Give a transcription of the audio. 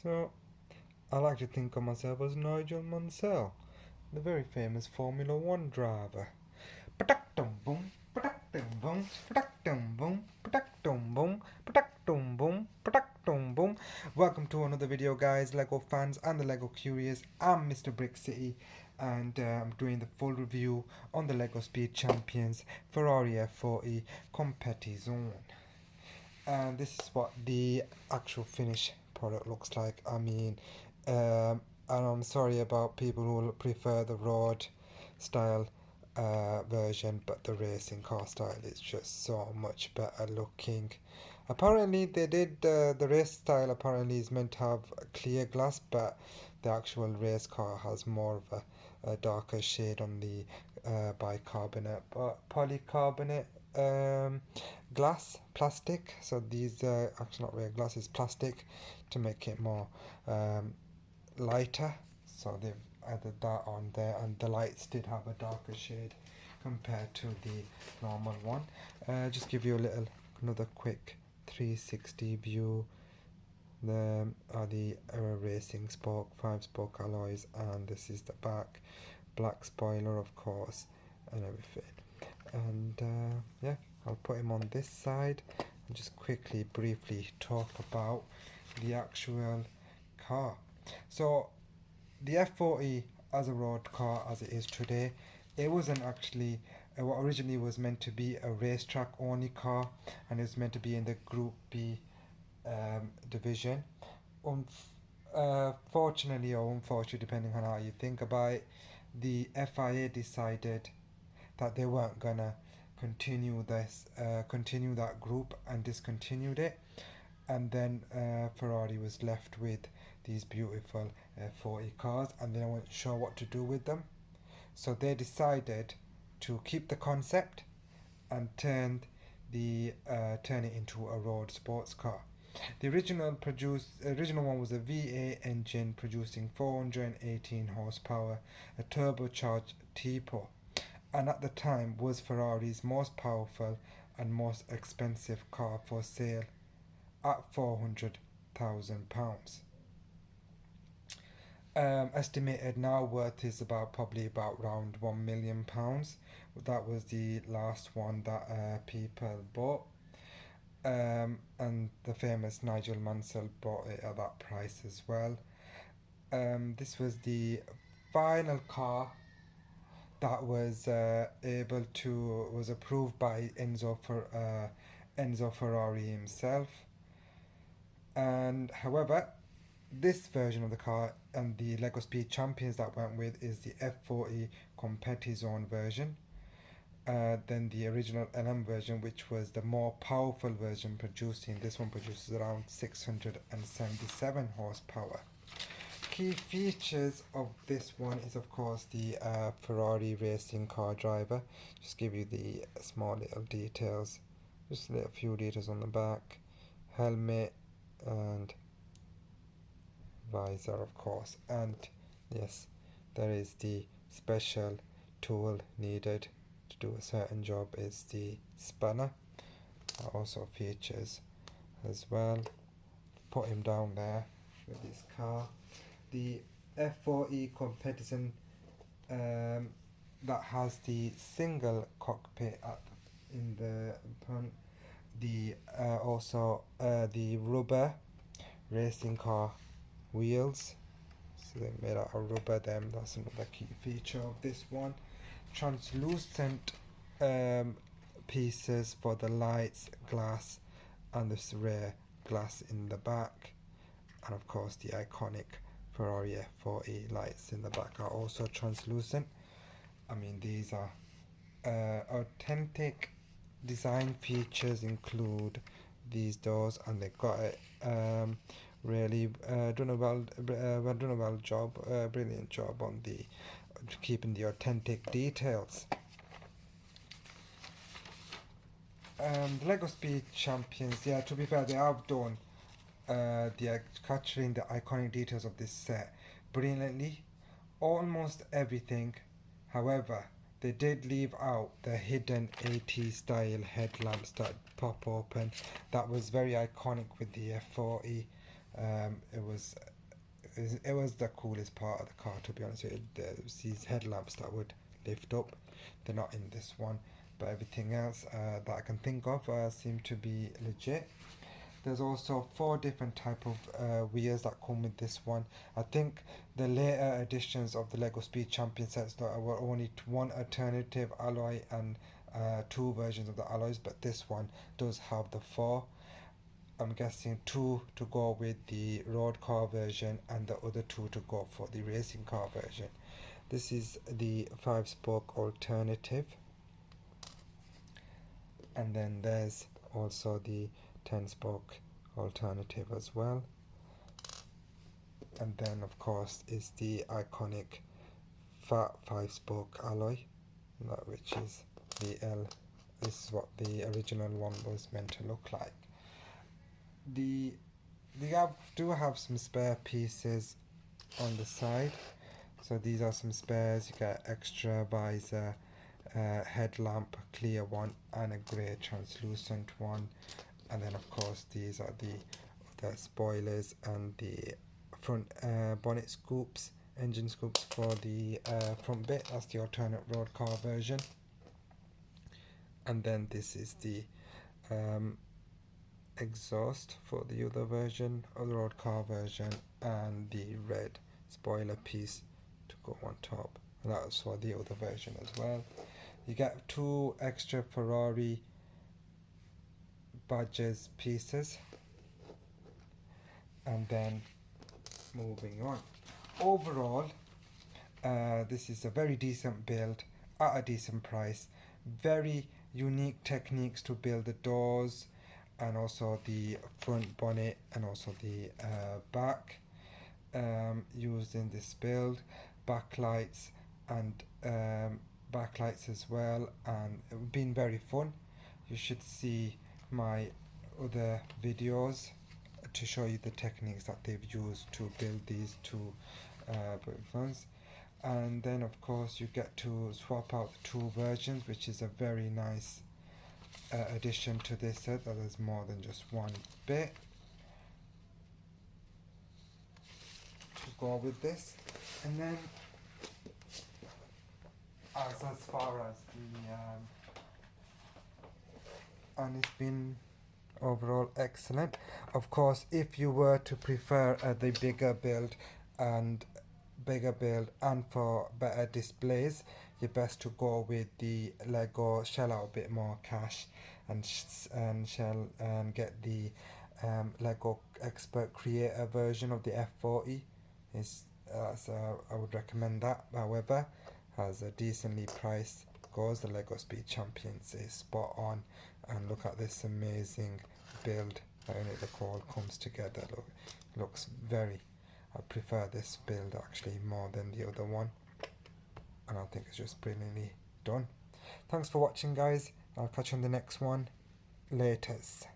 So, I like to think of myself as Nigel Mansell, the very famous Formula One driver. Patak-dum boom, patak-dum boom, patak-dum boom, patak-dum boom, patak-dum boom, patak-dum boom. Welcome to another video, guys, Lego fans and the Lego Curious. I'm Mr. Brick City, and I'm doing the full review on the Lego Speed Champions Ferrari F40 Competizone. And this is what the actual finished product looks like. And I'm sorry about people who prefer the road style version, but the racing car style is just so much better looking. Apparently, they did the race style. Apparently, is meant to have a clear glass, but the actual race car has more of a darker shade on the bicarbonate, polycarbonate glass, plastic. So these actually not real glass, is plastic to make it more um, lighter. So they've added that on there, and the lights did have a darker shade compared to the normal one. Just give you a little another quick 360 view. The are the racing spoke 5-spoke alloys, and this is the back, black spoiler of course, and everything. And yeah, I'll put him on this side and just quickly briefly talk about the actual car. So the F40 as a road car as it is today, it wasn't actually what originally was meant to be a racetrack only car, and it was meant to be in the Group B division. Fortunately or unfortunately, depending on how you think about it, the FIA decided that they weren't gonna continue that group, and discontinued it. And then Ferrari was left with these beautiful 40 cars, and they weren't sure what to do with them. So they decided to keep the concept and turn it into a road sports car. The original one was a V8 engine producing 418 horsepower, a turbocharged tipo, and at the time was Ferrari's most powerful and most expensive car for sale at £400,000. Estimated now worth is probably about around £1 million. That was the last one that people bought. And the famous Nigel Mansell bought it at that price as well. This was the final car that was was approved by Enzo Ferrari himself. And however, this version of the car and the Lego Speed Champions that went with is the F40 Competizone version. Then the original LM version, which was the more powerful version, this one produces around 677 horsepower. Key features of this one is of course the Ferrari racing car driver. Just give you the small little details, just a few details on the back, helmet and visor of course, and yes, there is the special tool needed to do a certain job, is the spanner. That also features as well. Put him down there with this car. The F40 Competizone that has the single cockpit in the front. The the rubber racing car wheels. So they made out of rubber. That's another key feature of this one. Translucent pieces for the lights, glass, and this rear glass in the back, and of course the iconic Ferrari F40 lights in the back are also translucent. I mean, these are authentic design features include these doors, and they got it really done a brilliant job on the keeping the authentic details. The Lego Speed Champions, yeah, to be fair, they have done capturing the iconic details of this set brilliantly, almost everything. However, they did leave out the hidden 80s style headlamps that pop open. That was very iconic with the F40. It was the coolest part of the car, to be honest with you. There was these headlamps that would lift up. They're not in this one, but everything else that I can think of seem to be legit. There's also four different type of wheels that come with this one. I think the later editions of the Lego Speed Champion sets there were only one alternative alloy and two versions of the alloys, but this one does have the four. I'm guessing two to go with the road car version and the other two to go for the racing car version. This is the 5-spoke alternative, and then there's also the 10-spoke alternative as well. And then of course is the iconic fat 5-spoke alloy, which is the L. This is what the original one was meant to look like. The They do have some spare pieces on the side. So these are some spares. You get extra visor, headlamp, clear one, and a grey translucent one. And then of course these are the spoilers and the front bonnet scoops, engine scoops for the front bit. That's the alternate road car version. And then this is the exhaust for the other version, other road car version, and the red spoiler piece to go on top. And that's for the other version as well. You get two extra Ferrari badges pieces. And then moving on. Overall, this is a very decent build at a decent price. Very unique techniques to build the doors and also the front bonnet and also the back used in this build. Backlights and backlights as well, and it's been very fun. You should see my other videos to show you the techniques that they've used to build these two ones. And then of course you get to swap out the two versions, which is a very nice addition to this set, that there's more than just one bit to go with this. And then as far as the and it's been overall excellent. Of course, if you were to prefer the bigger build and for better displays, you're best to go with the Lego, shell out a bit more cash and get the Lego Expert Creator version of the F40. I would recommend that. However, as a decently priced goes, the Lego Speed Champions is spot on. And look at this amazing build how it all comes together. Looks very. I prefer this build actually more than the other one, and I think it's just brilliantly done. Thanks for watching, guys. I'll catch you on the next one. Laters.